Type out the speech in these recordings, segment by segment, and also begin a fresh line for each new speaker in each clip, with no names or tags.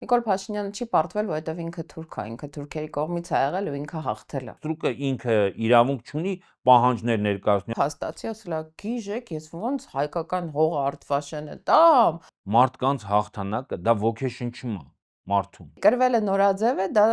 Նիկոլ Փաշինյանը չի պարտվել, որովհետև ինքը թուրք է, ինքը թուրքերի կողմից ա եղել ու ինքը հաղթել է։
Ստրուկը ինքը իրավունք չունի պահանջներ ներկայացնել։
Հաստատի, ասելա, գիժեք, ես ոնց հայկական հողը Արտվաշենը տամ։
Մարդկանց հաղթանակը դա ոգեշնչում է մարդուն։
Կրվել է նորաձև է, դա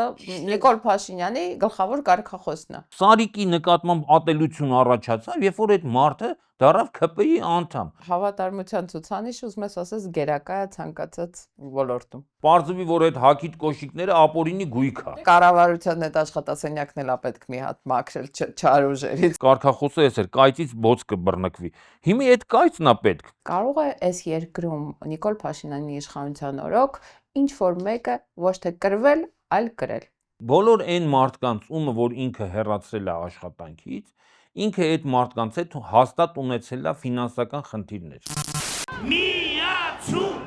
Նիկոլ Փաշինյանի գլխավոր կարգախոսն է։
Սարիկի նկատմամբ ատելություն առաջացավ, երբ որ այդ մարդը դառավ ՔՊ-ի անդամ։
Հավատարմության ցուցանիշը ուզում ես ասես գերակա է ցանկացած ոլորտում։
Պարզվի, որ այդ հակիտ կոշիկները ապօրինի գույք է։
Կառավարության այդ աշխատասենյակն էլ է պետք մի հատ մաքրել չար ուժերից։
Կարգախոսը էս էր, կայծից բոց կբռնկվի։ Հիմա այդ կայծն է պետք։
Կարող է այս երկրում Նիկոլ Փաշինյանի իշխանության օրոք ինչ որ մեկը ոչ թե կրվել, այլ կրել։
Բոլոր այն մարդկանց, որ ինքը հեռացրել է աշխատանքից, ինքը այդ մարդկանց հետ հաստատ ունեցել է ֆինանսական խնդիրներ։
Միացում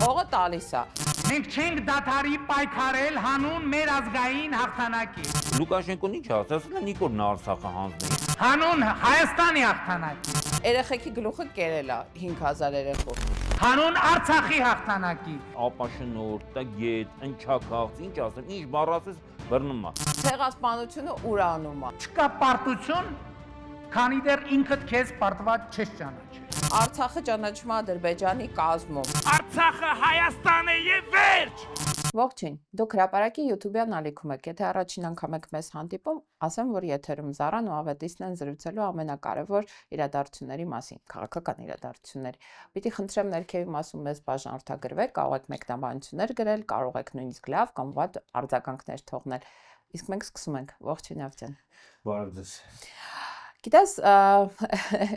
Հողը տալիս է։
Մենք չենք դադարի պայքարել հանուն մեր ազգային հաղթանակի։
Լուկաշենկոն ինչ ասել է Նիկոլն Արցախը հանձնել։
Հանուն Հայաստանի հաղթանակի։
Երեխեքի գլուխը կերել է 5000 երեխու։
Հանուն Արցախի հաղթանակի։
Ապաշնորհ, տգետ, ընչակաղց, ինչ ասեմ, ինչ բառ ասես բռնում է։
Ցեղասպանությունը ուրանում է։
Չկա պարտություն, քանի դեռ ինքդ քեզ պարտված չես ճանաչել։
Արցախը ճանաչում է Ադրբեջանի կազմում։
Արցախը Հայաստան է եւ վերջ։
Ողջույն, դուք հրապարակի YouTube-յան ալիքում եք, եթե առաջին անգամ եք մեզ հանդիպում, ասեմ, որ եթերում Զարան ու Ավետիսն են զրուցելու ամենակարևոր իրադարձությունների մասին, քաղաքական իրադարձությունների։ Պիտի խնդրեմ ներքևի մասում մեզ բաժանորդագրվեք, կարող եք մեկնաբանություններ գրել, կարող եք նույնիսկ լավ կամ վատ արձագանքներ թողնել։ Իսկ մենք սկսում ենք։ Ողջույն Ավետիսյան։
Բարև ձեզ։
Գիտես,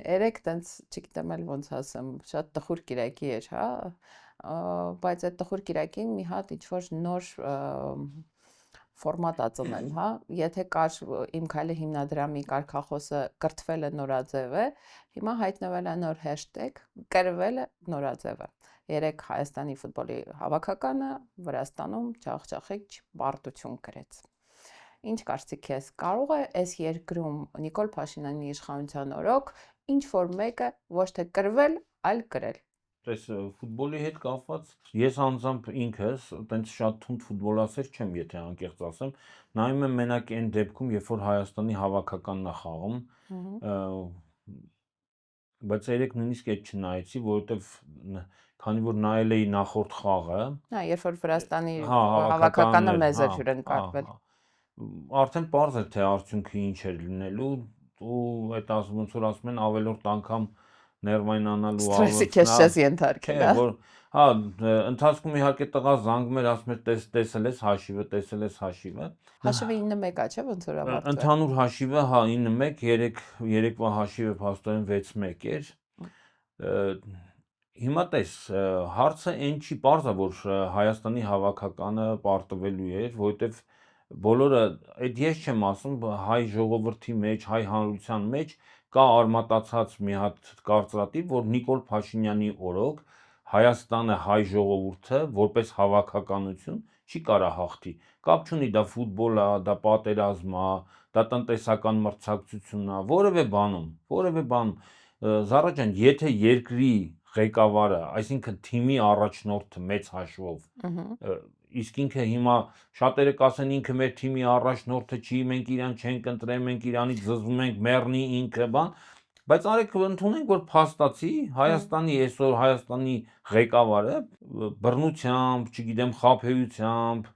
երեք տենց, չգիտեմ էլ ոնց ասեմ, շատ տխուր կիրակի էր, հա, բայց այդ տխուր կիրակին մի հատ ինչ-որ նոր ֆորմատ ա ծնել, հա, եթե կար իմ քայլը հիմնադրամի կարգախոսը կրթվել է նորաձև է, հիմա հայտնվել է նոր հեշտեգ կրվել է նորաձև է։ Երեք Հայաստանի ֆուտբոլի հավաքականը Վրաստանում ջախջախիչ պարտություն կրեց։ Ինչ կարծիք ես, կարող է այս երկրում Նիկոլ Փաշինյանի իշխանության օրոք ինչ որ մեկը ոչ թե կրվել, այլ կրել։
Այս ֆուտբոլի հետ կապված ես անձամբ ինքս տենց շատ թունդ ֆուտբոլասեր չեմ, եթե անկեղծ ասեմ, նայում եմ մենակ այն դեպքում, երբ որ Հայաստանի հավաքականն է խաղում, բայց երեք նույնիսկ այդ չնայեցի, որովհետև քանի որ նայել էի նախորդ խաղը,
հա, երբ որ Վրաստանի հավաքականը մեզ էր հյուրընկալվել,
արդեն պարզ էր, թե արդյունքը ինչ էր լինելու, ու այդ ոնց որ ասում են ավելորդ անգամ ներվայնանալու
ստրեսի քեզ ենթարկել,
որ հա, ընթացքում իհարկե տղա զանգում էր, ասում էր տեսել ես հաշիվը, տեսել ես հաշիվը։
Հաշիվը 9-1 է, չէ՞, ոնց որ ավարտվել։
Ընդհանուր հաշիվը, հա, 9-1, երեկվա հաշիվը փաստորեն 6-1 էր։ Հիմա տես, հարցը այն չի, պարզ է, որ Հայաստանի հավաքականը պարտվելու էր, որովհետև բոլորը, այդ ես չեմ ասում, հայ ժողովրդի մեջ, հայ հանրության մեջ կա արմատացած մի հատ կարծրատիպ, որ Նիկոլ Փաշինյանի օրոք Հայաստանը հայ ժողովուրդը որպես հավաքականություն չի կարա հաղթի։ Կապ չունի դա ֆուտբոլ է, դա պատերազմ է, դա տնտեսական մրցակցություն է, որևէ բանում։ Զարա ջան, եթե երկրի ղեկավարը, այսինքն թիմի առաջնորդը մեծ հաշվով, իսկ ինքը հիմա շատերը կասեն ինքը մեր թիմի առաջնորդը չի, մենք իրան չենք ընտրել, մենք իրանից զզվում ենք, մեռնի ինքը, բայց արեք ընդունենք, որ փաստացի Հայաստանի այսօր Հայաստանի ղեկավարը բռնությամբ, չգիտեմ, խաբեությամբ,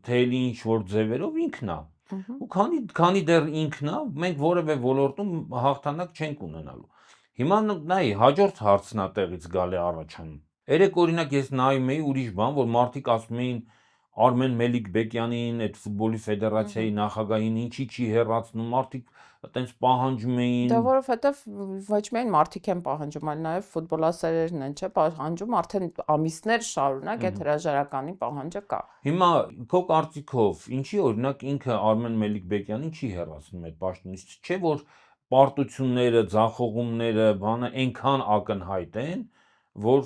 թե ինչ որ ձևերով ինքն է։ Ու քանի դեռ ինքն է, մենք որևէ ոլորտում հաղթանակ չենք ունենալու։ Հիմա նայ, հաջորդ հարցն է տեղից գալի առաջանում։ Երեք օրինակ ես նայում էի ուրիշ բան, որ մարդիկ ասում էին Արմեն Մելիք-Բեկյանին, այդ ֆուտբոլի ֆեդերացիայի նախագահին ինչի չի հեռացնում, մարդիկ այտենց պահանջում էին։
Դա որովհետև ոչ միայն մարդիկ են պահանջում, այլ նաև ֆուտբոլասերերն են, չէ՞, պահանջում արդեն ամիսներ շարունակ այդ հրաժարականի պահանջը կա։
Հիմա քո կարծիքով, ինչի օրինակ ինքը Արմեն Մելիք-Բեկյանին չի հեռացնում այդ պաշտոնից, չէ՞ որ պարտությունները, ձախողումները, բանը այնքան ակնհայտ են, որ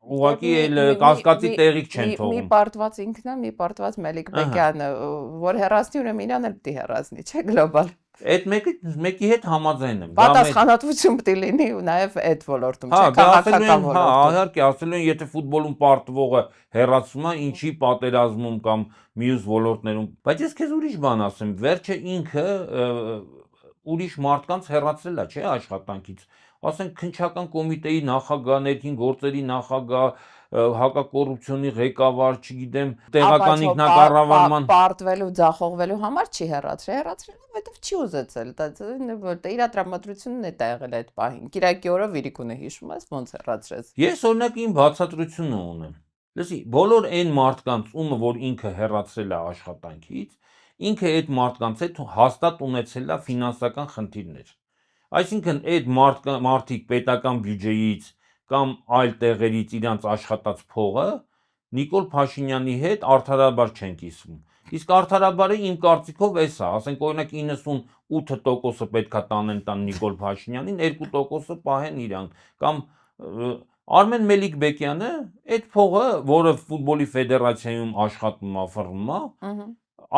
ուղղակի էլ կասկածի տեղիք չեն թողում։
Մի պարտված ինքն է, մի պարտված Մելիք-Բեկյանը, որ հեռացնի, ուրեմն իրան էլ պիտի հեռացնի, չէ՞ գլոբալ։
Այդ մեկի հետ համաձայն եմ։
Պատասխանատվություն պետք է լինի ու նաև այդ ոլորտում, չէ՞,
քաղաքական
ոլորտում։
Հա, իհարկե, ասելու են, եթե ֆուտբոլում պարտվողը հեռացվում է, ինչի պատերազմում կամ մյուս ոլորտներում, բայց ես քեզ ուրիշ բան ասեմ, վերջը ինքը ուրիշ մարդկանց հեռացրել է, չէ՞, աշխատանքից։ Ասենք քննչական կոմիտեի նախագահ, ներքին գործերի նախագահ, հակակոռուպցիոնի ղեկավար, չգիտեմ, տեղական ինքնակառավարման
պարտվելու, ձախողվելու համար չի հեռացրել, որովհետև չի ուզեցել, դա իր տրամադրությունն է եղել այդ պահին։ Կիրակի օրը Վիրիկունը հիշում ես ոնց հեռացրեց։
Ես օրինակ իմ բացատրությունը ունեմ։ Լսի, բոլոր այն մարդկանց, որ ինքը հեռացրել է աշխատանքից, ինքը այդ մարդկանց հետ հաստատ ունեցել է ֆինանսական խնդիրներ։ Այսինքն այդ մարդիկ պետական բյուջեից կամ այլ տեղերից իրանց աշխատած փողը Նիկոլ Փաշինյանի հետ արդարաբար չեն կիսվում։ Իսկ արդարաբարը իմ կարծիքով էս է, ասենք օրինակ 98%-ը պետքա տան Նիկոլ Փաշինյանին, 2%-ը պահեն իրան, կամ Արմեն Մելիքբեկյանը այդ փողը, որը ֆուտբոլի ֆեդերացիայում աշխատում է, ֆռվում է,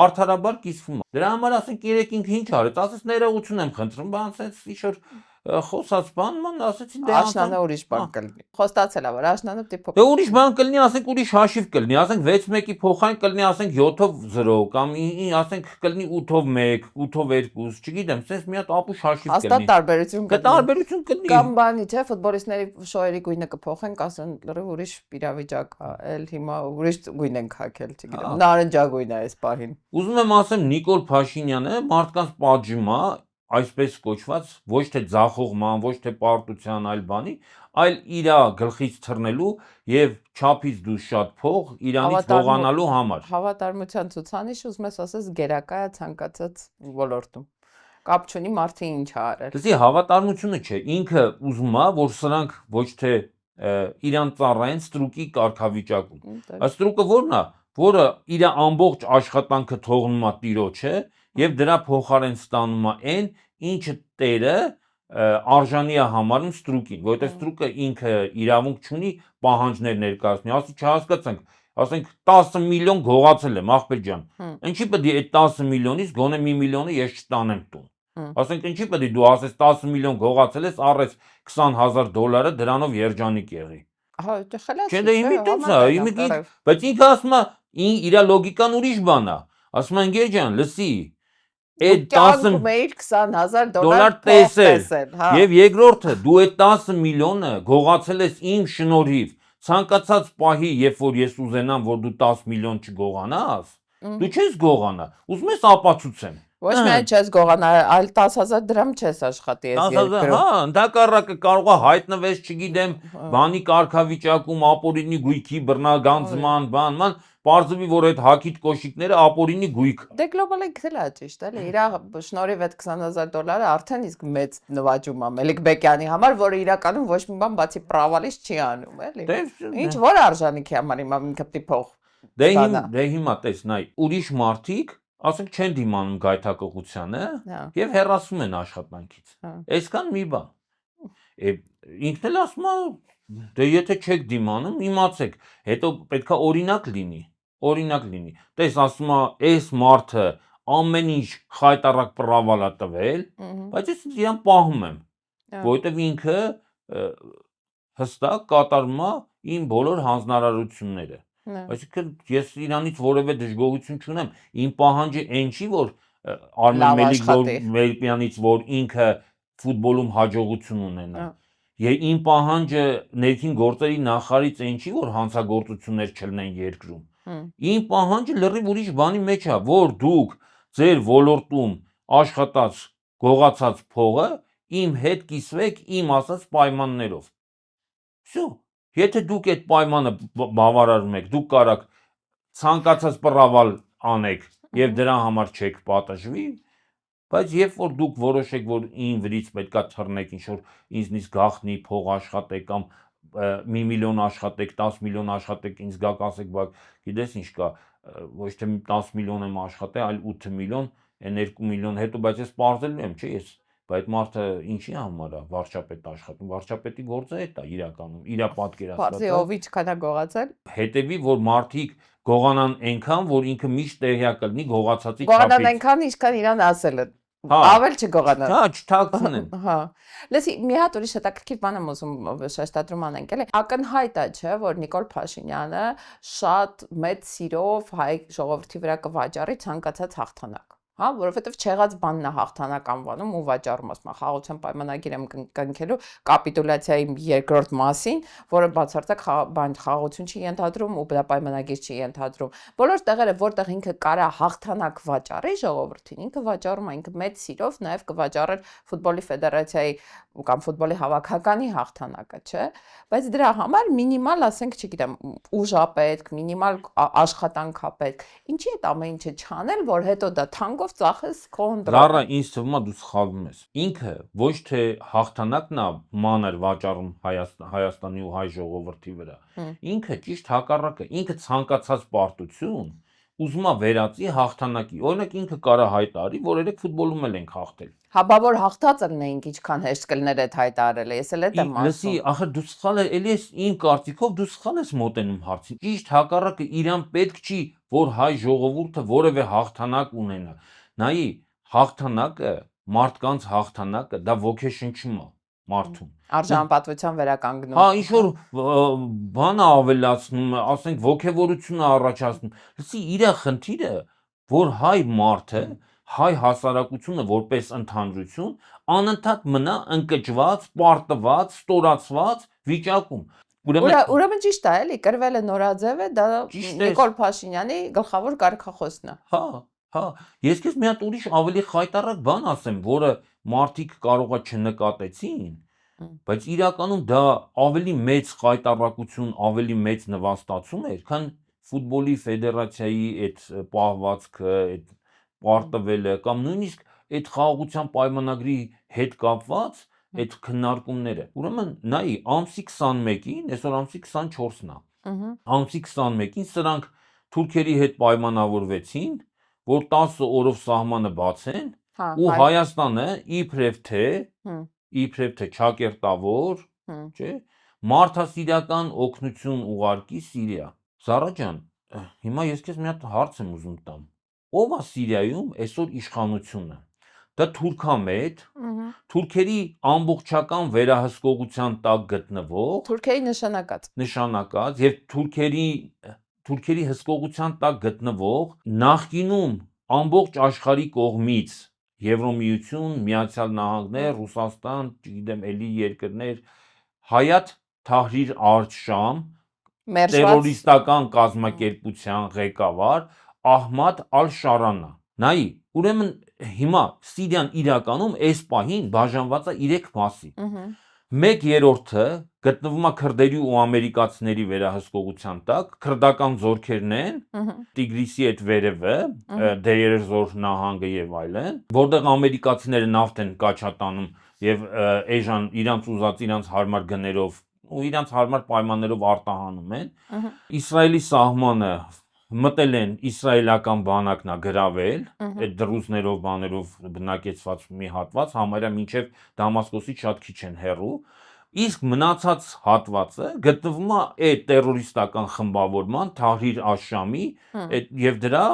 արդարաբար կիսվում է։ Դրա համար ասենք երեք ինքը ինչ արեց, ասեց ներողություն եմ խնդրում, բան ասեց ինչ-որ խոսած բան, ասեցի դե
Աշնանը ուրիշ բան կլինի։ Խոստացել է, որ աշնանը պիտի փոխ։
Դե ուրիշ բան կլինի, ասենք ուրիշ հաշիվ կլինի, ասենք 6-1-ի փոխարեն կլինի, ասենք 7-0 կամ ասենք կլինի 8-1, 8-2, չգիտեմ, sense մի հատ ապուշ հաշիվ կլինի։
Հաստատ տարբերություն կլինի։
Տարբերություն կլինի։
Կամ բանի, չէ, ֆուտբոլիստների շոուերի գույնը կփոխեն, կասեն լրիվ ուրիշ իրավիճակ է, էլ հիմա ուրիշ գույն են քակել, չգիտեմ, նարնջագույն է այս պահին։
Ուզում եմ ասեմ Նիկոլ Փաշինյանը մարդկանց պատժում է, այսպես կոչված, ոչ թե ձախողման, ոչ թե պարտության այլ բանի, այլ իր գլխից թռնելու եւ չափից դուրս շատ փող իրանից գողանալու համար։
Հավատարմության ցուցանիշ ուզում ես ասես գերակա է ցանկացած ոլորտում։ Կապ չունի մարդը ինչ է արել։
Դե հավատարմությունը չէ, ինքը ուզում է, որ սրանք ոչ թե իրան ծառայեն ստրուկի կարգավիճակում։ Ստրուկը ո՞րն է, որը իր ամբողջ աշխատանքը թողնում է տիրոջը եւ դրա փոխարեն ստանում է այն, ինչը տերը արժանի է համարում ստրուկին, որովհետեւ ստրուկը ինքը իրավունք չունի պահանջներ ներկայացնի, ասի չհասկացանք, ասենք 10 միլիոն գողացել եմ, ախպեր ջան, ինչի պետք է այդ 10 միլիոնից գոնե 1 միլիոնը ես չտանեմ տուն։ Ասենք ինչի պետք է դու ասես 10 միլիոն գողացել ես, առես $20,000 դրանով երջանիկ եղի։
Հա, դա խելացի։
Չէ, դե հիմի տենց է, բայց ինքը ասում է, իր լոգիկան ուրիշ բան է։ Ասում են գեր ջան, լսի, այդ 10
$20,000
տեսել, եւ երկրորդը դու այդ 10 միլիոնը գողացել ես իմ շնորհիվ, ցանկացած պահի, երբ որ ես ուզենամ, որ դու 10 միլիոն չգողանաս, դու չես գողանա, ուզում ես ապացուցեմ։
Ոչ միայն չես գողանա, այլ 10,000 դրամ չես աշխատի այս երկրում։
Հա, ընդհակառակը կարող է հայտնվես, չգիտեմ, բանի կարգավիճակում, ապօրինի գույքի բռնագանձման, բանման, պարզվի, որ այդ հակիտ կոշիկները ապօրինի գույք։
Դե գլոբալը գտել է ճիշտ էլի, իր շնորհիվ այդ $20,000 արդեն իսկ մեծ նվաճում է Մելիքբեկյանի համար, որը իրականում ոչ մի բան բացի պրավալից չի անում, էլի։ Ինչ որ արժանիքի համար հիմա ինքը պիտի փող։
Դե հիմա տես, նայ, ուրիշ մարդիկ ասենք չեն դիմանում գայթակղությանը եւ հեռացում են աշխատանքից։ Այսքան մի բան։ Ինքն էլ ասում է, դե եթե չեք դիմանում, իմացեք, հետո պետքա օրինակ լինի։ Տես ասում է, այս մարդը ամեն ինչ խայտարակ պրավալ է տվել, բայց ես իրան պահում եմ, որովհետեւ ինքը հստակ կատարում է իմ բոլոր հանձնարարությունները։ Այսինքն ես իրանից որևէ դժգոհություն չունեմ, իմ պահանջը այն չի, որ Արմեն Մելիքբեյանից, որ ինքը ֆուտբոլում հաջողություն ունենա։ Եվ իմ պահանջը ներքին գործերի նախարարից այն չի, որ հանցագործություններ չլինեն երկրում։ Իմ պահանջը լրիվ ուրիշ բանի մեջ է, որ դուք ձեր ոլորտում աշխատած գողացած փողը իմ հետ կիսվեք իմ ասած պայմաններով։ Всё։ Եթե դուք այդ պայմանը բավարարում եք, դուք կարաք ցանկացած պրավալ անեք եւ դրա համար չեք պատժվի, բայց երբ որ դուք որոշեք, որ ին վրից պետքա թռնեք, ինչ որ ինձնից գախնի փող աշխատեք կամ 1 միլիոն աշխատեք, 10 միլիոն աշխատեք, ինձ գաք ասեք, բայց գիտես ինչ կա, ոչ թե 10 միլիոն եմ աշխատել, այլ 8 միլիոն, այն 2 միլիոն հետո, բայց ես պարզելու եմ, չէ՞ ես Բայց մարդը ինչի համար է վարչապետ աշխատում, վարչապետի գործը է դա իրականում, իր պատկերացրած։
Բարձի ովի չքանա գողացել։
Հետևի, որ մարդիկ գողանան այնքան, որ ինքը միշտ տեղյակ կլինի գողացածի չափից։
Գողանան այնքան, ինչքան իրան ասել են։ Ավել չգողանա։
Հա, չթաքցնեն։
Հա։ Լսի, մի հատ ուրիշ հետաքրքիր բան եմ ուզում շեշտադրում անենք, էլի։ Ակնհայտ է, չէ, որ Նիկոլ Փաշինյանը շատ մեծ սիրով հայ ժողովրդի վրա կվաճառի ցանկացած հաղթանակ։ Հա, որովհետև չեղած բանն է հաղթանակ անվանում ու վաճառում, ասում եմ, խաղաղության պայմանագիր եմ կնքելու կապիտուլյացիայի երկրորդ մասին, որը բացարձակ խաղաղություն չի ենթադրում ու դա պայմանագիր չի ենթադրում։ Բոլոր տեղերը, որտեղ ինքը կարա հաղթանակ վաճառի ժողովրդին, ինքը վաճառում է, ինքը մեծ սիրով նաև կվաճառեր ֆուտբոլի ֆեդերացիայի կամ ֆուտբոլի հավաքականի հաղթանակը, չէ՞։ Բայց դրա համար մինիմալ, ասենք, չգիտեմ, ուժ է պետք, մինիմալ աշխատանք է պետք։ Ինչի՞ այդ ամեն ինչը չանել, որ հետո դա թանկով ծախես քո ընտրողը։
Լարա, ինձ թվում է դու սխալվում ես։ Ինքը ոչ թե հաղթանակն է մանր վաճառում Հայաստանի ու հայ ժողովրդի վրա։ Ինքը ճիշտ հակառակը, ինքը ցանկացած պարտություն ուզում է վերածի հաղթանակի։ Օրինակ ինքը կարա հայտարարի, որ երեք ֆուտբոլում էլ ենք հաղթել։
Հա, բա որ հաղթած ելնեինք, ինչքան հեշտ կլներ այդ հայտարարելը, ես էլ եմ ասում։
Լսի, ախր դու սխալ ես, էլի ես իմ կարծիքով դու սխալ ես մոտենում հարցին։ Ճիշտ հակառակը իրան պետք չի, որ հայ ժողովուրդը որևէ հաղթանակ ունենա։ Նայի, հաղթանակը, մարդկանց հաղթանակը դա ոգեշնչում է մարդուն։
Արժանապատվության վերականգնում։
Հա, ինչ որ բան է ավելացնում, ասենք ոգևորություն է առաջացնում։ Լսի, իր խնդիրը, որ հայ մարդը, հայ հասարակությունը որպես ընդհանրություն անընդհատ մնա ընկճված, պարտված, ստորացված վիճակում։
Ուրեմն ճիշտ է, էլի, կրվել է նորաձև է, դա Նիկոլ Փաշինյանի գլխավոր կարգախոսն է։
Հա, ես քեզ մի հատ ուրիշ ավելի խայտառակ բան ասեմ, որը մարդիկ կարողա չնկատեցին, բայց իրականում դա ավելի մեծ խայտառակություն, ավելի մեծ նվաստացում էր, քան ֆուտբոլի ֆեդերացիայի այդ պահվածքը, այդ պարտվելը կամ նույնիսկ այդ խաղաղության պայմանագրի հետ կապված այդ քննարկումները։ Ուրեմն նայի ամսի 21-ին, այսօր ամսի 24-ն է։ Ամսի 21-ին սրանք թուրքերի հետ պայմանավորվեցին, որ 10 օրով սահմանը բացեն ու Հայաստանը իբրև թե ճակերտավոր, չէ, մարդասիրական օգնություն ուղարկի Սիրիա։ Զարա ջան, հիմա ես քեզ մի հատ հարց եմ ուզում տամ։ Ո՞վ է Սիրիայում այսօր իշխանությունը։ Դա թուրքամետ, թուրքերի ամբողջական վերահսկողության տակ գտնվող,
թուրքերի
նշանակած եւ թուրքերի հսկողության տակ գտնվող նախկինում ամբողջ աշխարհի կողմից Եվրոմիություն, Միացյալ Նահանգներ, Ռուսաստան, չգիտեմ, էլի երկրներ, Հայաթ Թահրիր al-Շամ, տերորիստական կազմակերպության ղեկավար Ահմադ al-Շարանա։ Նայի, ուրեմն հիմա Սիրիան իրականում այս պահին բաժանված է 3 մասի։ 1/3-ը գտնվում է քրդերի ու ամերիկացիների վերահսկողության տակ, քրդական զորքերն են, Տիգրիսի այդ վերևը, Դեյեր-Զոր նահանգը եւ այլն, որտեղ ամերիկացիները նավթ են կաչատանում եւ էժան իրանց ուզած իրանց հարմար գներով ու իրանց հարմար պայմաններով արտահանում են։ Իսրայելի սահմանը մտել են իսրայելական բանակն է գրավել, այդ դրուզներով, բաներով բնակեցված մի հատված, համարյա մինչև Դամասկոսից շատ քիչ են հեռու, իսկ մնացած հատվածը գտնվում է այդ տերորիստական խմբավորման Թահրիր al-Շամի եւ դրա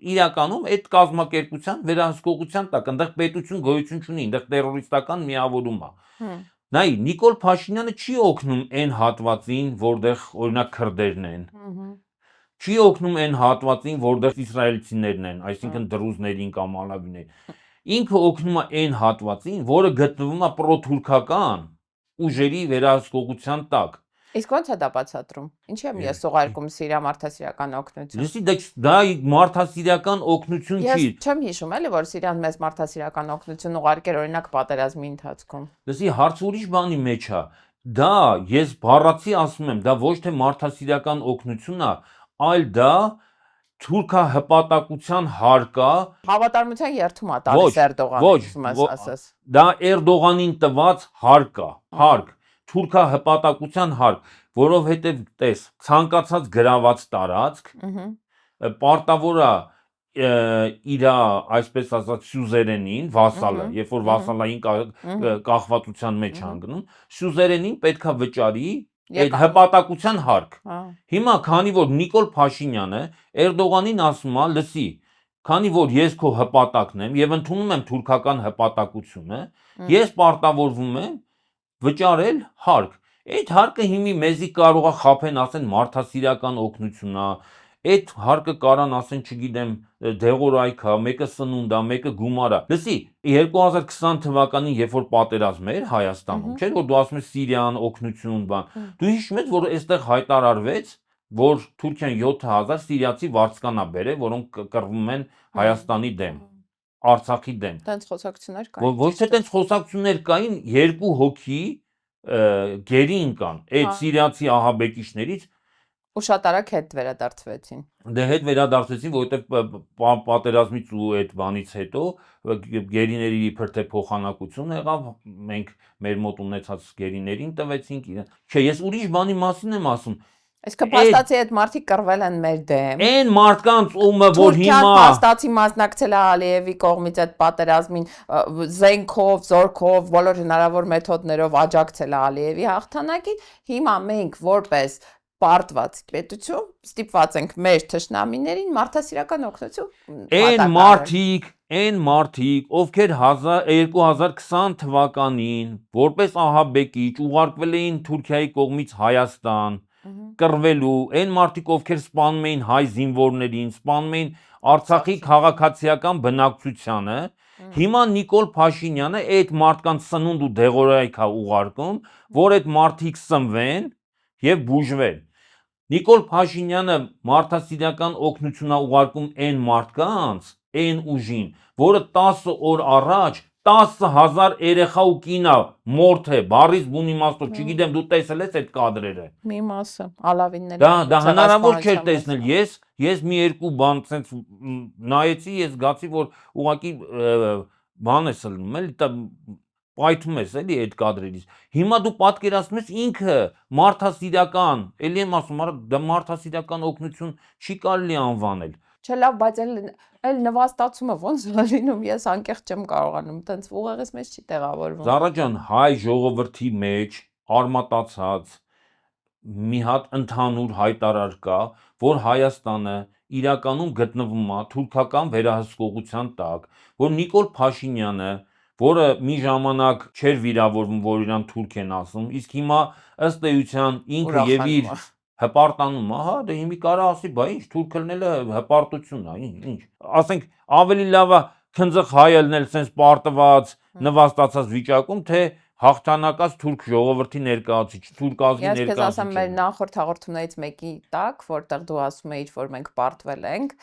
իրականում այդ կազմակերպության վերահսկողության տակ, այնտեղ պետություն գոյություն չունի, այնտեղ տերորիստական միավորում է։ Նայ, Նիկոլ Փաշինյանը չի օգնում այն հատվածին, որտեղ օրինակ քրդերն են։ Չի օգնում այն հատվածին, որտեղ իսրայելցիներն են, այսինքն դրուզներին կամ ալավիներին։ Ինքը օգնում է այն հատվածին, որը գտնվում է պրոթուրքական ուժերի վերահսկողության տակ։
Իսկ ո՞նց է դա բացատրում։ Ինչի՞ եմ ես ուղարկում Սիրիա մարդասիրական օգնություն։
Լսի, դա մարդասիրական օգնություն չի։
Ես չեմ հիշում էլի, որ Սիրիան մեզ մարդասիրական օգնություն ուղարկեր օրինակ պատերազմի ընթացքում։
Լսի, հարցը ուրիշ բանի մեջ է։ Դա ես բառացի ասում եմ, դա ոչ թե մարդասիրական օգնություն է, այլ դա թուրքահպատակության հարկա
հավատարմության երթում է տալիս Էրդողանին, ասես։
Դա Էրդողանին տված հարկ, թուրքահպատակության հարկ, որովհետև տես, ցանկացած գրաված տարածք պարտավոր է իր, այսպես ասած, սյուզերենին, վասալը, երբ որ վասալային կախվածության մեջ հանգնում, սյուզերենին պետքա վճարի այդ հպատակության հարկ։ Հիմա քանի որ Նիկոլ Փաշինյանը Էրդողանին ասում է, լսի, քանի որ ես քո հպատակն եմ եւ ընդունում եմ թուրքական հպատակությունը, ես պարտավորվում եմ վճարել հարկ։ Այդ հարկը հիմի մեզի կարող է խափեն ասեն մարդասիրական օգնություն է, այդ հարկը կարան ասեն, չգիտեմ, դեղորայք է, մեկը սնունդ է, մեկը գումար է։ Լսի, 2020 թվականին, երբ որ պատերազմ էր Հայաստանում, չէ՞ որ դու ասում ես Սիրիան օգնություն բան։ Դու հիշում ես, որ այստեղ հայտարարվեց, որ Թուրքիան 7000 սիրիացի վարձկան է բերել, որոնք կռվում են Հայաստանի դեմ, Արցախի դեմ։
Տենց խոսակցություններ կային։
Ոչ թե տենց խոսակցություններ կային, 2 հոգի գերի ընկան այդ սիրիացի ահաբեկիչներից
ու շատ արագ հետ վերադարձվեցին։
Դե հետ վերադարձեցին, որովհետև պատերազմից ու այդ բանից հետո գերիների իբր թե փոխանակություն եղավ, մենք մեր մոտ ունեցած գերիներին տվեցինք։ Չէ, ես ուրիշ բանի մասին եմ ասում։
Այսինքն փաստացի այդ մարդիկ կռվել են մեր դեմ։
Այն մարդկանց ումը որ հիմա
Թուրքիան փաստացի մասնակցել է Ալիևի կողմից այդ պատերազմին զենքով, զորքով, բոլոր հնարավոր մեթոդներով աջակցել է Ալիևի հաղթանակին, հիմա մենք որպես պարտված պետություն ստիպված ենք մեր թշնամիներին մարդասիրական օգնություն
Այն մարդիկ, ովքեր 2020 թվականին որպես ահաբեկիչ ուղարկվել էին Թուրքիայի կողմից Հայաստան կռվելու, այն մարդիկ, ովքեր սպանում էին հայ զինվորներին, սպանում էին Արցախի քաղաքացիական բնակչությանը, հիմա Նիկոլ Փաշինյանը այդ մարդկանց սնունդ ու դեղորայք է ուղարկում, որ այդ մարդիկ սնվեն եւ բուժվեն։ Նիկոլ Փաշինյանը մարդասիրական օգնություն է ուղարկում այն մարդկանց, այն ուժին, որը 10 օր առաջ 10,000 երեխա ու կին է մորթ է, բառից բուն իմաստով, չգիտեմ դու տեսել ես այդ կադրերը։
Մի մասը, ալավինները։
Դա հնարավոր չէր տեսնել։ Ես մի երկու բան ցենց նայեցի, ես զգացի, որ ուղղակի բան ես լնում, էլի պայթում ես էլի այդ կադրերից։ Հիմա դու պատկերացնում ես ինքը մարդասիրական, էլի եմ ասում, դա մարդասիրական օգնություն չի կարելի անվանել։
Չէ, լավ, բայց այլ նվաստացումը ոնց է լինում, ես անկեղծ չեմ կարողանում, տենց ուղեղից մեջ չի տեղավորվում։
Զարա ջան, հայ ժողովրդի մեջ արմատացած մի հատ ընդհանուր հայտարար կա, որ Հայաստանը իրականում գտնվում է թուրքական վերահսկողության տակ, որ Նիկոլ Փաշինյանը, որը մի ժամանակ չէր վիրավորվում, որ իրան թուրք են ասում, իսկ հիմա ըստ էության ինքը եւ իր հպարտանում, ահա, դե հիմի կարա ասի, բա ինչ թուրք լնելը հպարտություն է, ինչ։ Ասենք ավելի լավ է քնձխ հայ լնել sense պարտված, նվաստացած վիճակում, թե հաղթանակած թուրք ժողովրդի ներկայացուցիչ, թուրք ազգի
ներկայացուցիչ։ Ես քեզ ասեմ, մեր
ներկայացուցիչ։
նախորդ հաղորդումներից մեկի տակ, որտեղ դու ասում էիր, որ մենք պարտվել ենք,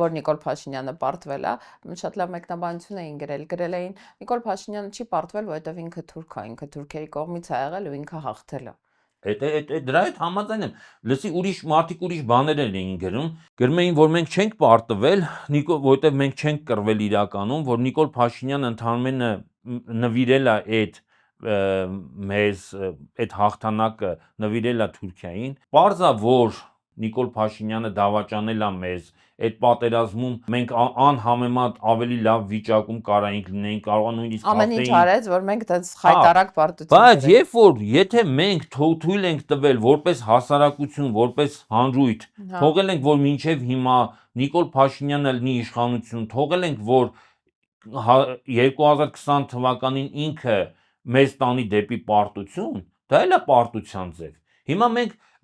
որ Նիկոլ Փաշինյանը պարտվել է, շատ լավ մեկնաբանություն էին գրել էին, Նիկոլ Փաշինյանը չի պարտվել, որովհետև ինքը թուրք է, ինքը թուրքերի կողմից է եղել ու ինքը հաղթել է։
Դրա հետ համաձայն եմ։ Լսի, ուրիշ մարդիկ ուրիշ բաներ էին գրում էին, որ մենք չենք պարտվել, որովհետև մենք չենք կռվել իրականում, որ Նիկոլ Փաշինյանը ընդհանրապես նվիրել է այդ մեզ այդ հաղթանակը նվիրել է Թուրքիային։ Պարզ է, որ Նիկոլ Փաշինյանը դավաճանել է մեզ այդ պատերազմում մենք անհամեմատ ավելի լավ վիճակում կարայինք լինեին, կարող նույնիսկ
ամեն ինչ արեց, որ մենք դες խայտարակ պարտություն
բայց երբ որ եթե մենք թույլ ենք տվել որպես հասարակություն, որպես հանրույթ, թողել ենք, որ մինչև հիմա Նիկոլ Փաշինյանը լինի իշխանություն, թողել ենք, որ 2020 թվականին ինքը մեզ տանի դեպի պարտություն, դա էլ է պարտության ձև։ Հիմա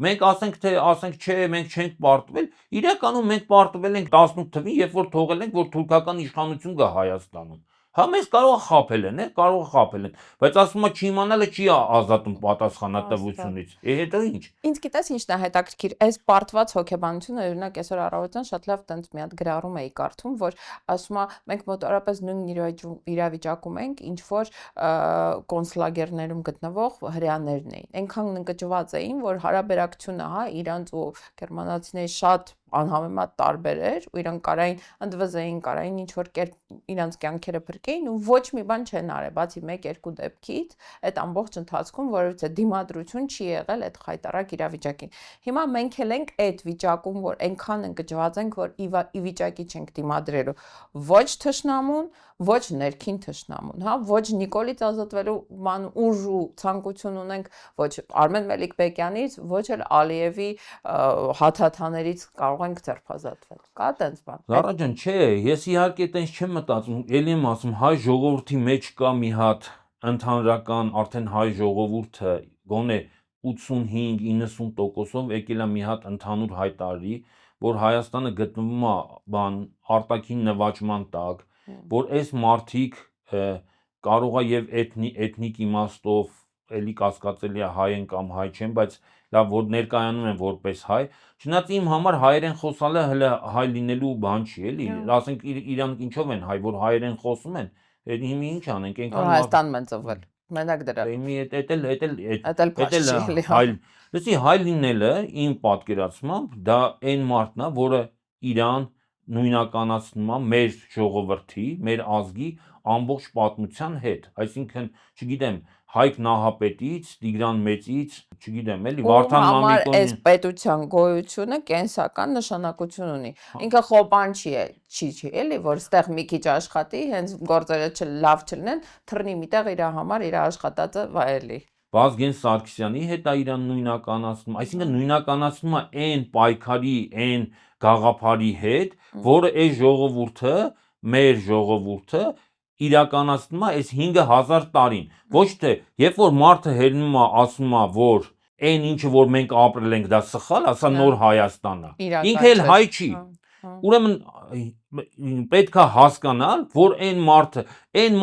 մենք ասենք չէ, մենք չենք պարտվել, իրականում մենք պարտվել ենք 18 թվին, երբ որ թողել ենք, որ թուրքական իշխանություն գա Հայաստանում։ Հա մեզ կարող է խաբել են, կարող է խաբել են, բայց ասում է չիմանալը չի ազատում պատասխանատվությունից։ Հետո ինչ։
Ինձ գիտես ինչն է հետաքրքիր, այս պարտված հոգեբանությունը, օրինակ այսօր առավոտյան շատ լավ տենց մի հատ գրառում էի կարդում, որ ասում է մենք մոտավորապես նույն իրավիճակում ենք, ինչ որ կոնցլագերներում գտնվող հրեաներն էին։ Այնքան ընկճված էին, որ հարաբերակցությունը, հա, իրանց ու գերմանացիների շատ անհամեմատ տարբեր էր, ու իրանք կարային ընդվզեին, կարային ինչ որ կերպ իրանց կյանքերը փրկեին ու ոչ մի բան չեն արել, բացի 1-2 դեպքից այդ ամբողջ ընթացքում, որովհետեւ դիմադրություն չի եղել այդ խայտարակ իրավիճակին։ Հիմա մենք էլ ենք այդ վիճակում, որ այնքան ընկճված ենք, որ ի վիճակի չենք դիմադրելու ոչ թշնամուն, ոչ ներքին թշնամուն, հա, ոչ Նիկոլից ազատվելու ման ուժ ու ցանկություն ունենք, ոչ Արմեն Մելիքբեկյանից, ոչ էլ Ալիևի հաթաթաներից կարող կարող ենք ձերբազատվել։ Կա տենց բան։
Զարա ջան, չէ, ես իհարկե տենց չեմ մտածում, ելի եմ ասում, հայ ժողովրդի մեջ կա մի հատ ընդհանրական, արդեն հայ ժողովուրդը գոնե 85-90%-ով եկել է մի հատ ընդհանուր հայտարարի, որ Հայաստանը գտնվում է բան արտաքին նվաճման տակ, որ այս մարդիկ կարող է եւ էթնիկ իմաստով էլի կասկածելի է հայ են կամ հայ չեն, բայց լավ որ ներկայանում են որպես հայ, չնայած իմ համար հայերեն խոսալը հələ հայ լինելու բան չի, էլի, ասենք իրանք ինչով են հայ, որ հայերեն խոսում են, հիմա ինչ անենք, այնքան
Հայաստանում են ծնվել։ Մենակ դրա։
Հայ, լսի հայ լինելը իմ պատկերացմամբ դա այն մարդն է, որը իրան նույնականացնում է մեր ժողովրդի, մեր ազգի ամբողջ պատմության հետ, այսինքն, չգիտեմ, Հայկ Նահապետից, Տիգրան Մեծից, չգիտեմ, էլի Վարդան Մամիկոնի
այս պետության գոյությունը կենսական նշանակություն ունի։ Ինքը խոպան չի, էլի, որ ստեղ մի քիչ աշխատի, հենց գործերը լավ չլինեն, թռնի միտեղ իր համար իր աշխատածը վայելի։
Վազգեն Սարգսյանի հետ է իրան նույնականացնում, այսինքն նույնականացնում է այն պայքարի, այն գաղափարի հետ, որը այս ժողովուրդը, մեր ժողովուրդը իրականացնում է այս 5000 տարին, ոչ թե երբ որ մարդը հերնում է ասում է, որ այն ինչը որ մենք ապրել ենք դա սխալ է, սա նոր Հայաստանն է, ինքը էլ հայ չի, ուրեմն պետք է հասկանալ, որ այն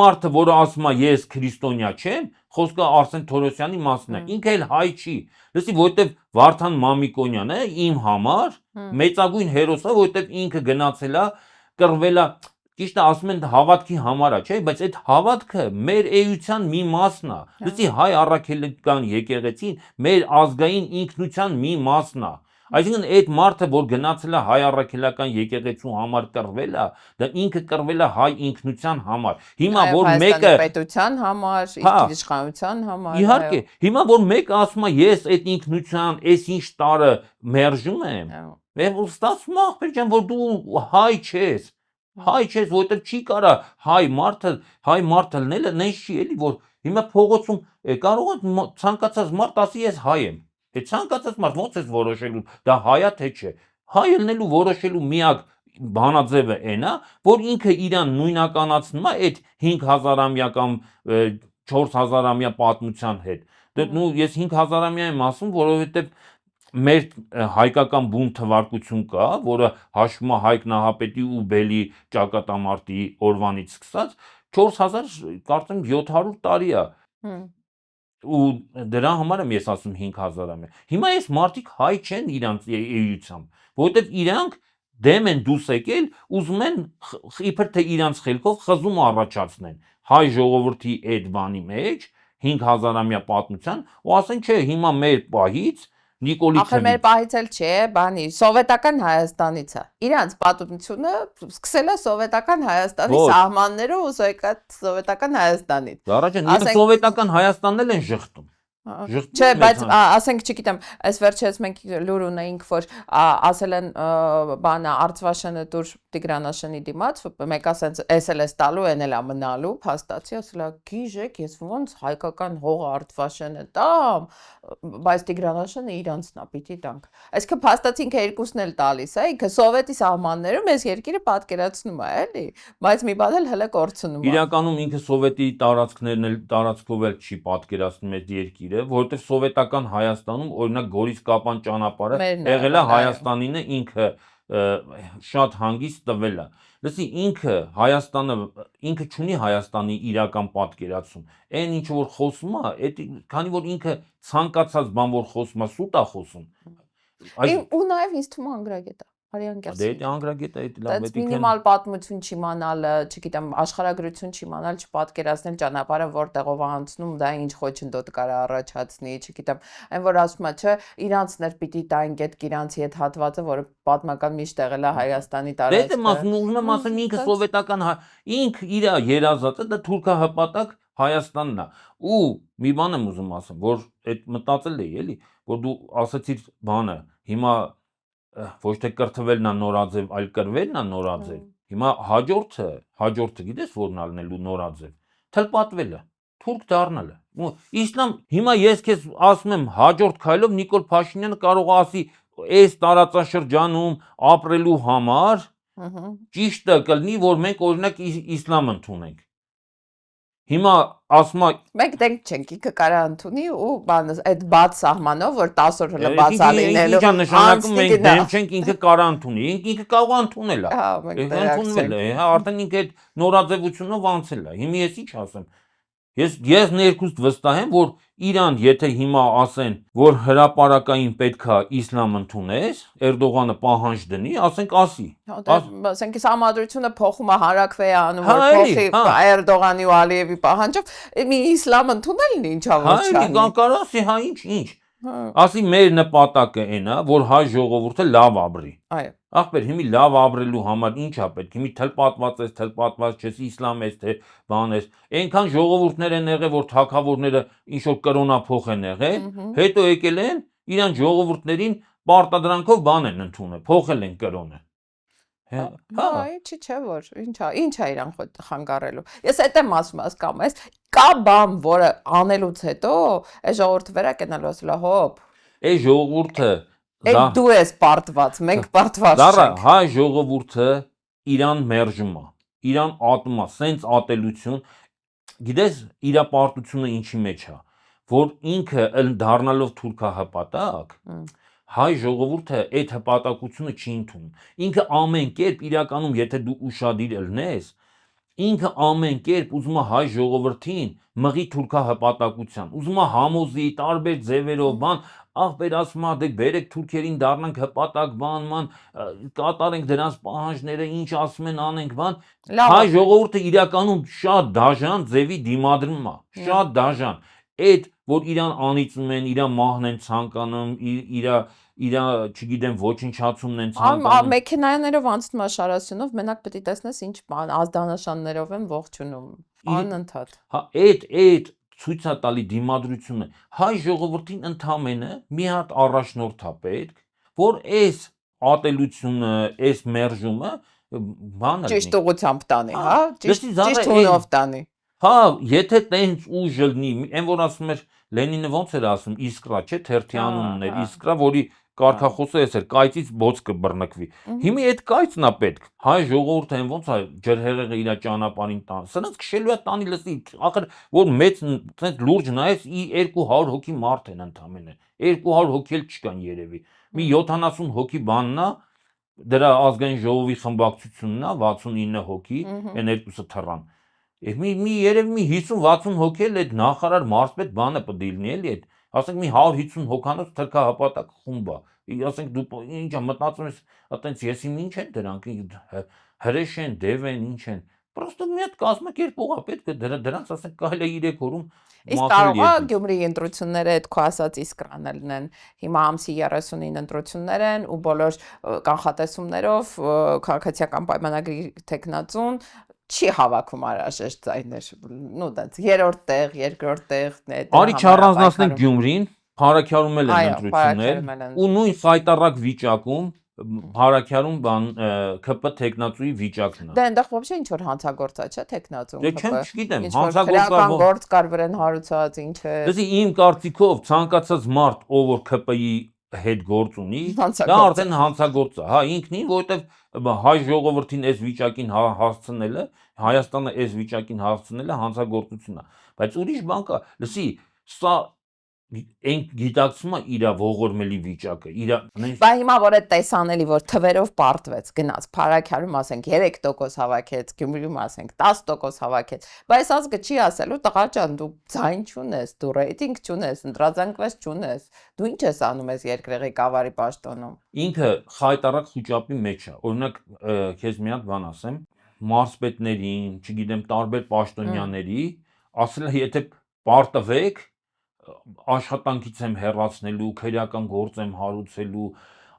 մարդը, որը ասում է ես քրիստոնյա չեմ, խոսքը Արսեն Թորոսյանի մասն է, ինքը էլ հայ չի, լսի, որտեվ Վարդան Մամիկոնյանը իմ համար մեծագույն հերոս է, որտեվ ինքը գնացել է, կռվել է, ճիշտ է ասում են հավատքի համար է, չէ, բայց այդ հավատքը մեր էության մի մասն է, լսի հայ առաքելական եկեղեցին մեր ազգային ինքնության մի մասն է, այսինքն այդ մարդը, որ գնացել է հայ առաքելական եկեղեցու համար կռվել է, դա ինքը կռվել է հայ ինքնության համար, հիմա որ մեկը
պետության համար, իշխանության համար,
իհարկե, հիմա որ մեկը ասում է ես այդ ինքնության, այս ինչ տարը մերժում եմ, ստացվում է ախպեր ջան, որ դու հայ չես, որտեղ չի կարա հայ մարդը լնելը նենց չի էլի, որ հիմա փողոցում կարող է ցանկացած մարդ ասի ես հայ եմ, ցանկացած մարդ ոնց ես որոշելու, դա հայ է թե չէ, հայ ելնելու որոշելու միակ բանաձևը այն է, որ ինքը իրան նույնականացնում է այդ 5000-ամյա կամ 4000-ամյա պատմության հետ, ես 5000-ամյա եմ ասում, որովհետև մեր հայկական բուն թվարկություն կա, որը հաշվում է Հայկ Նահապետի ու Բելի ճակատամարտի օրվանից սկսած, 4000 կարծեմ 700 տարի է, ու դրա համար եմ ես ասում 5000-ամյա, հիմա այս մարդիկ հայ չեն իրանց էությամբ, որովհետև իրանք դեմ են դուս եկել, ուզում են իբր թե իրանց խելքով խզում առաջացնեն հայ ժողովրդի այդ բանի մեջ, 5000-ամյա պատմության, ու ասեն չէ, հիմա մեր պահից
Ախր մեր պահից էլ չէ, բանի, սովետական Հայաստանից է, իրանց պատմությունը սկսել է սովետական Հայաստանի սահմաններով ու սովետական Հայաստանից։
Զարա ջան, ինքը սովետական Հայաստանն էլ են ժխտում։
Չէ, բայց ասենք, չգիտեմ, այս վերջերս մենք լուր ունեինք, որ ասել են բանը Արծվաշենը դուր Տիգրանաշենի դիմաց, մեկ ասենց էս էլ էս տալու, են էլ մնալու, փաստացի, ասել է գիժեք, ես ոնց հայկական հողը Արծվաշենը տամ, բայց Տիգրանաշենը իրանցն է, պիտի տանք։ Այսինքն փաստացի ինքը երկուսն էլ տալիս է, ինքը սովետի սահմաններում այս երկիրը պատկերացնում է, էլի, բայց մի բան էլ հələ կորցնում է։
Իրականում ինքը սովետի տարածքով էլ չի պատկերացնում այդ երկիրը, որովհետև սովետական Հայաստանում օրինակ Գորիս-Կապան ճանապարհը եղել է Հայաստանինը ինքը շատ հանգիստ տվել է։ Լսի, Հայաստանը ինքը չունի Հայաստանի իրական պատկերացում։ Այն ինչ որ խոսում է, քանի որ ինքը ցանկացած բան որ խոսում է, սուտ է խոսում։
Ու նաև ինձ թվում է անգրագետ է։
Դե անգրագետը լավ է,
մինիմալ պատմություն չիմանալ, չգիտեմ, աշխարհագրություն չիմանալ, չպատկերացնել ճանապարհը որտեղով է անցնում, դա ինչ խոչընդոտ կարա առաջացնի, չգիտեմ, այն որ ասում է, չէ, իրանցներ պիտի տային այդ իրանցի այդ հատվածը, որը պատմական միշտ եղել է Հայաստանի տարածքը։
Դե ուզում եմ ասեմ, ինքը սովետական, ինքը իր երազածը դա թուրքահպատակ Հայաստանն է։ Ու մի բան եմ ուզում ասեմ, որ այդ մտածել էի, էլի, որ դու ասացիր բանը, հիմա ոչ թե կրթվելն է նորաձև, այլ կրվելն է նորաձև։ Հիմա հաջորդը գիտես որն է լինելու նորաձև։ Թլպատվելը, թուրք դառնալը։ Իսլամ, հիմա ես քեզ ասում եմ հաջորդ քայլով Նիկոլ Փաշինյանը կարող է ասի այս տարածաշրջանում ապրելու համար ճիշտը կլինի, որ մենք օրինակ իսլամ ընդունենք։ Հիմա ասում է
մենք դենք չենք, ինքը կարա ընդունի ու բանը այդ բաց սահմանով, որ 10 օր հələ բաց ալինելու։
Ինչա նշանակում մենք դեմ չենք, ինքը կարա ընդունի, ինքը կարող է ընդունել է։
Հա, մենք
Ընդունվել է, հա, արդեն ինքը այդ նորաձևությունով անցել է։ Հիմա ես ինչ ասեմ։ Ես ներքուստ վստահ եմ, որ Իրան, եթե հիմա ասեն, որ հրապարակային պետքա իսլամ ընդունես, Էրդողանը պահանջ դնի, ասենք ասի։
Ասենք համադրությունը փոխում է Հարաքվեի անում, որ փոխի Էրդողանի ու Ալիևի պահանջով, մի իսլամ ընդունելն ինչա որ չանի։
Հա, կարող ասի, հա, ինչ։ Ասի մեր նպատակը այն է, որ հայ ժողովուրդը լավ ապրի։
Այո։
Ախպեր, հիմի լավ ապրելու համար ինչ է պետք։ Հիմի թլպատված չես, իսլամ ես, թե բան ես։ Այնքան ժողովուրդներ են եղել, որ թագավորները ինչ որ կրոնափոխ են եղել, հետո եկել են իրան ժողովուրդներին պարտադրանքով բան են ընդունել, փոխել են կրոնը։
Հա, ինչի՞ չէ որ, ինչա իրան խանգարելու։ Ես այդ եմ ասում, հասկանում ես, կա բան, որը անելուց հետո այս ժողովուրդը վերա կենալու ասելա հոп։
Այս ժողովուրդը
Այդ դու ես պարտված, մենք պարտված
չենք։
չենք։
Հայ ժողովուրդը իրան մերժում է, իրան ատում է, սենց ատելություն, գիտես իր պարտությունը ինչի մեջ է, որ ինքը դառնալով թուրքահպատակ, հայ ժողովուրդը այդ հպատակությունը չի ընդունում։ Ինքը ամեն կերպ իրականում, եթե դու ուշադիր ելնես, ինքը ամեն կերպ ուզում է հայ ժողովրդին մղի թուրքահպատակության, ուզում է համոզի տարբեր ձևերով բան, ախպեր ասում է, դե բերեք թուրքերին դառնանք հպատակ բան, կատարենք դրանց պահանջները, ինչ ասում են անենք բան։ Հայ ժողովուրդը իրականում շատ դաժան ձևի դիմադրում է, շատ դաժան։ Այդ որ իրան անիծում են, իրան մահն են ցանկանում, իր չգիտեմ ոչնչացումն են ցանկանում։
Մեքենաներով անցնում է շարասյունով, մենակ պետք է տեսնես ինչ բան, ազդանշաններով են ողջունում։ Անընդհատ։
Հա, այդ ցույց է տալի դիմադրությունը։ Հայ ժողովրդին ընդամենը մի հատ առաջնորդ է պետք, որ այս ատելությունը, այս մերժումը բանը
ճիշտ ուղղությամբ տանի, հա, ճիշտ հունով տանի։
Հա, եթե տենց ուժ լինի, այն որ ասում էր Լենինը ոնց էր ասում, իսկրա, չէ, թերթի անունն էր, իսկրա, որի կարգախոսը էս էր, կայծից բոց կբռնկվի։ Հիմա այդ կայծն է պետք։ Հայ ժողովուրդը այն ոնց է ջրհեղեղը իր ճանապարհին տան։ Սրանց քշելու է տանի լսի, ախր որ մեծ տենց լուրջ նայես 200 հոգի մարդ են ընդամենը։ 200 հոգի էլ չկան երևի։ Մի 70 հոգի բանն է, դրա ազգային ժողովի խմբակցությունն է, 69 հոգի, այն երկուսը թռան։ Մի երևի մի 50-60 հոգի էլ այդ նախարար մարզպետ բանը պետք լինի էլի այդ, ասենք մի 150 հոգանոց թրքահպատակ խումբ է, ասենք դու ինչ մտածում ես, այտենց ես ինչ են դրանք, հրեշ են, դև են, ինչ են, պրոստը մի հատ կազմակերպող է պետք է դրանց ասենք կարելի է 3 օրում
Իսկ կարող է Գյումրիի ընտրությունները այդ քո ասած իսկրանը լինեն։ Հիմա ամսի 30-ին ընտրություններ են ու բոլոր կանխատեսումներով քաղաքացիական պայմանագրի տեխնացուն չի հավաքում արաշեշտ ձայներ, նո դից երրորդ տեղ, երկրորդ տեղ,
Արի չառանձնացնենք Գյումրին, Փարաքյարում էլ են ընտրություններ ու նույն խայտարակ վիճակում Փարաքյարում բան ԿՊ տեխնացուի վիճակն է։
Դե այնտեղ ոբշե ինչ որ հանցագործա, չէ, տեխնացուն
ԿՊ։ Դե չեմ չգիտեմ,
հանցագործա գործ կար վրան հարուցած, ինչ է։
Դեսի իմ կարծիքով ցանկացած մարդ, ով որ ԿՊ-ի հետ գործ ունի, դա արդեն հանցագործ է, հա, ինքնին, որովհետև հայ ժողովրդին այս վիճակին հասցնելը, Հայաստանը այս վիճակին հասցնելը հանցագործություն է, բայց ուրիշ բան կա, լսի, սա այն գիտակցում է իր ողորմելի վիճակը,
Բա հիմա որ այդ տեսանելի, որ թվերով պարտվեց, գնաց, Փարաքյարում ասենք 3% հավաքեց, Գյումրիում ասենք 10% հավաքեց, բայց ազգը չի ասելու, տղա ջան, դու ձայն չունես, դու ռեյտինգ չունես, ընտրազանգված չունես, դու ինչ ես անում ես երկրի ղեկավարի պաշտոնում։
Ինքը խայտարակ խոճապի մեջ է, օրինակ քեզ մի հատ բան ասեմ, մարզպետներին, չգիտեմ, տարբեր պաշտոնյաների, ասել է, եթե պարտվեք աշխատանքից եմ հեռացնելու, քրեական գործ եմ հարուցելու,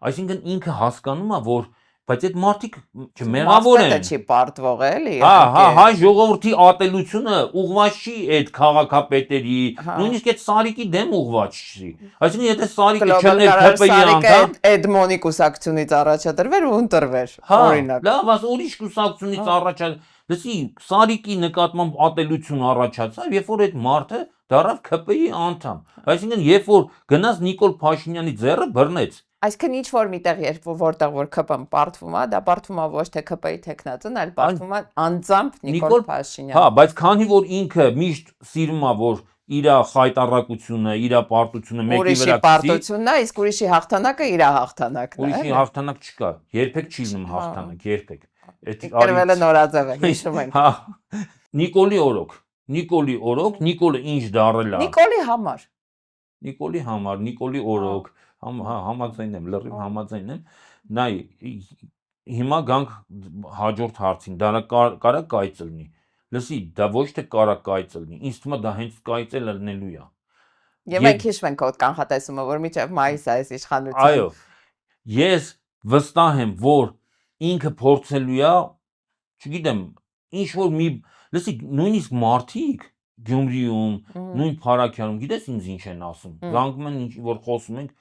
այսինքն ինքը հասկանում է, որ բայց այդ մարդիկ չմեղավոր են։
Չի պարտվող էլի։
Հա, հայ ժողովրդի ատելությունը ուղղված չի այդ քաղաքապետերի, նույնիսկ այդ Սարիկի դեմ ուղղված չի։ Այսինքն եթե Սարիկը չներ ՀՊ-ի անդամ,
Էդմոնի կուսակցությունից առաջադրվեր ու ընտրվեր, օրինակ։
Լավ, ասա ուրիշ կուսակցությունից առաջ, լսի, Սարիկի նկատմամբ ատելություն առաջացավ, երբ որ այդ մարդը դառավ ԿՊ-ի անդամ։ Այսինքն երբ որ գնաց Նիկոլ Փաշինյանի ձեռը բռնեց,
Այսինքն ինչ որ միտեղ որտեղ որ ԿՊ-ն պարտվում է, դա պարտվում է ոչ թե ԿՊ-ի տեխնացուն, այլ պարտվում է անձամբ Նիկոլ Փաշինյանը։
Հա, բայց քանի որ ինքը միշտ սիրում է որ իր խայտարակությունը, իր պարտությունը մեկի վրա
Ուրիշի պարտությունն է, իսկ ուրիշի հաղթանակը իր հաղթանակն է։
Ուրիշի հաղթանակ չկա, երբեք չի լինում հաղթանակ, երբեք։
Կրվել է նորաձև է, հիշում ենք։
Հա, Նիկոլի օրոք, Նիկոլը ինչ դարել է։
Նիկոլի համար,
Նիկոլի օրոք, համաձայն եմ, լրիվ համաձայն եմ։ Նայ, հիմա գանք հաջորդ հարցին, դա կարա կայծել լինի։ Լսի, դա ոչ թե կարա կայծել լինի, ինձ թվում է դա հենց կայծել լինելու է։
Եվ մենք հիշում ենք այդ կանխատեսումը, որ մինչև մայիս է այս իշխանության։
Այո։ Ես վստահ եմ, որ ինքը փորձելու է, չգիտեմ, ինչ որ մի, լսի, նույնիսկ մարդիկ Գյումրիում, նույն Փարաքյանում, գիտես ինձ ինչ են ասում։ Գանգում են ինչ որ խոսում ենք,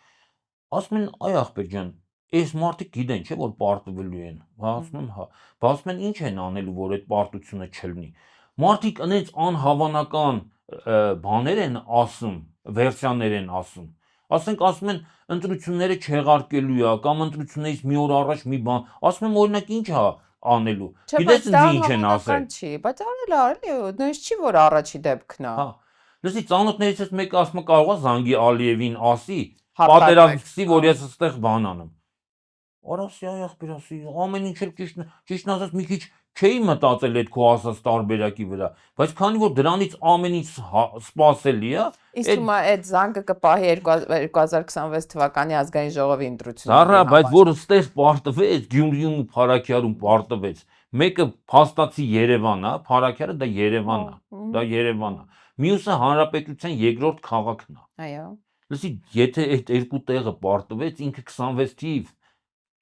ասում են, այ ախպեր ջան, այս մարդիկ գիտեն, չէ՞ որ պարտվելու են։ Ասում եմ, հա։ Ասում են, ինչ են անելու, որ այդ պարտությունը չլինի։ Մարդիկ այնց անհավանական բաներ են ասում, վերսիաներ են ասում։ Ասում են ընտրությունները չեղարկելու է կամ ընտրություններից մի օր առաջ մի բան, ասում եմ օրինակ ինչ է անելու։ Գիտես ինձ ինչ են ասել։
Չի, բայց արելի, նույնիսկ չի որ առաջի դեպքն է։
Հա։ Լսի, ծանոթներից մեկը ասում է կարող է Զանգի Ալիևին ասի, պատերազմի, որ ես այստեղ բան անեմ։ Արասի ախպերասի, ամեն ինչ էլ ճիշտն ասած մի քիչ չէի մտածել այդ քո ասած տարբերակի վրա, բայց քանի որ դրանից ամեն ինչ սպասելի է,
իսկ հիմա այդ զանգը կպահի 2026 թվականի ազգային ժողովի ընտրությունների։
Դառա, բայց որ ստեղ պարտվեց, Գյումրիում ու Փարաքյարում պարտվեց, մեկը փաստացի Երևանն է, Փարաքյարը դա Երևանն է, մյուսը Հանրապետության երկրորդ քաղաքն է։
Այո։
Լսի, եթե այդ երկու տեղը պարտվեց, ինքը 26 թիվ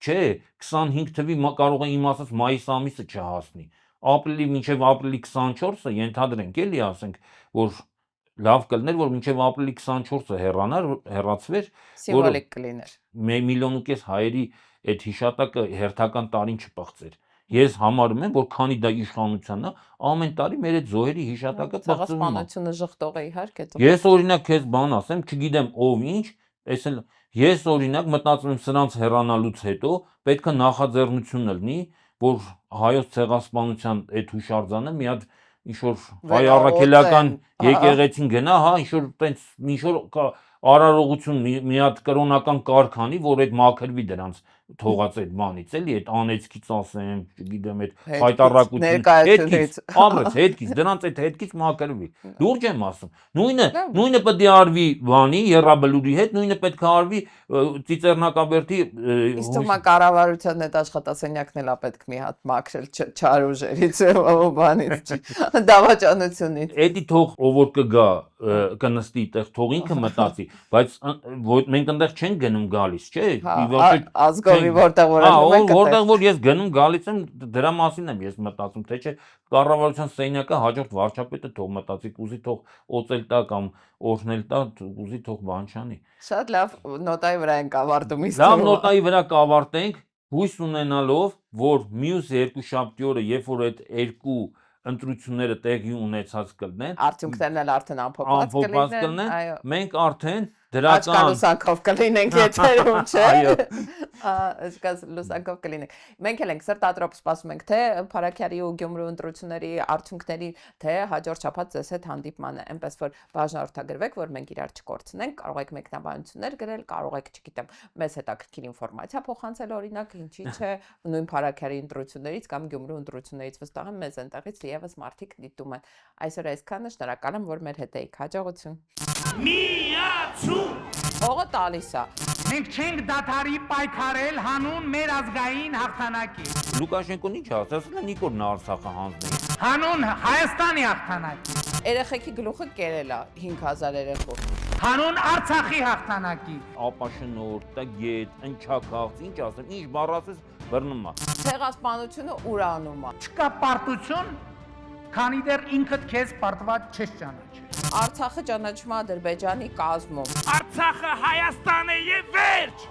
չէ, 25 թվի կարող է իմ ասած մայիս ամիսը չհասնի։ Ապրիլի մինչև ապրիլի 24-ը ենթադրենք էլի ասենք, որ լավ կլներ, որ մինչև ապրիլի 24-ը հեռացվեր,
սիմվոլիկ կլիներ։
1,5 միլիոն հայերի այդ հիշատակը հերթական տարին չփոխվեր։ Ես համարում եմ, որ քանի դա իշխանությունն է, ամեն տարի մեր այդ զոհերի հիշատակը փոխվում է։
Ցեղասպանությունը ժխտող է իհարկե։
Ես օրինակ քեզ բան ասեմ, չգիտեմ ով ինչ, այսել ես օրինակ մտածում եմ սրանց հեռանալուց հետո պետք է նախաձեռնություն լինի, որ հայոց ցեղասպանության այդ հուշարձանը մի հատ ինչ որ հայ առաքելական եկեղեցին գնա, հա, ինչ որ տենց ինչ որ արարողություն մի հատ կրոնական կարգ անի, որ այդ մաքրվի դրանց թողած այդ բանից էլի, այդ անեցքից ասեմ, չգիտեմ, այդ խայտարակություն, հետքից, դրանց այդ հետքից մաքրվի։ Լուրջ եմ ասում։ Նույնը պետք է արվի բանի, Եռաբլուրի հետ, նույնը պետք է արվի Ծիծեռնակաբերդի։
Իսկ թվում է կառավարության այդ աշխատասենյակն էլ է պետք մի հատ մաքրել չարուժերից ու բանից, դավաճանությունից։
Էդի թող ով որ կգա կնստի այդտեղ, թող ինքը մտածի, բայց մենք այնտեղ չենք գնում գալիս, չէ՞։
Ազգովի որտեղ որ
որտեղ որ ես գնում գալիս եմ, դրա մասին եմ ես մտածում, թե չէ կառավարության սենյակը հաջորդ վարչապետը թող մտածի, կուզի թող օծել տա կամ օրհնել տա, կուզի թող բան չանի։
Շատ լավ նոտայի վրա ենք ավարտում իսկ։
Լավ նոտայի վրա կավարտենք, հույս ունենալով, որ մյուս երկուշաբթի օրը, երբ որ այդ երկու ընտրությունները տեղի ունեցած կլինեն,
արդյունքներն էլ արդեն ամփոփված կլինեն,
մենք արդեն դրական
լուսանկով կլինենք եթերում, չէ՞։
Այո։
Լուսանկով կլինենք։ Մենք էլ ենք սրտադրոպ սպասում ենք թե Փարաքյարի ու Գյումրու ընտրությունների արդյունքների, թե հաջորդ շաբաթ ձեզ հետ հանդիպմանը, այնպես որ բաժանորդագրվեք, որ մենք իրար չկորցնենք, կարող եք մեկնաբանություններ գրել, կարող եք, չգիտեմ, մեզ հետաքրքիր ինֆորմացիա փոխանցել, օրինակ, ինչի՞ չէ, նույն Փարաքյարի ընտրություններից կամ Գյումրու ընտրություններից վստահ եմ մեզ այնտեղից եւս մարդիկ դիտում են։ Այսօր այսքանը, շնորհակալ եմ, որ մեր հետ էիք, հաջողություն։ Հողը տալիս է։
Մենք չենք դադարի պայքարել հանուն մեր ազգային հաղթանակի։
Լուկաշենկոն ինչ ասաց, Նիկոլն Արցախը հանձնի։
Հանուն Հայաստանի հաղթանակի։
Երեխեքի գլուխը կերել է 5000 երեխու։
Հանուն Արցախի հաղթանակի։
Ապաշնորհ, տգետ, ընչակաղց, ինչ ասեմ, ինչ բառ ասես բռնում է։
Ցեղասպանությունը ուրանում է։
Չկա պարտություն, քանի դեռ ինքդ քեզ պարտված չես ճանաչել։
Արցախը ճանաչում է Ադրբեջանի կազմում։
Արցախը Հայաստան է եւ վերջ։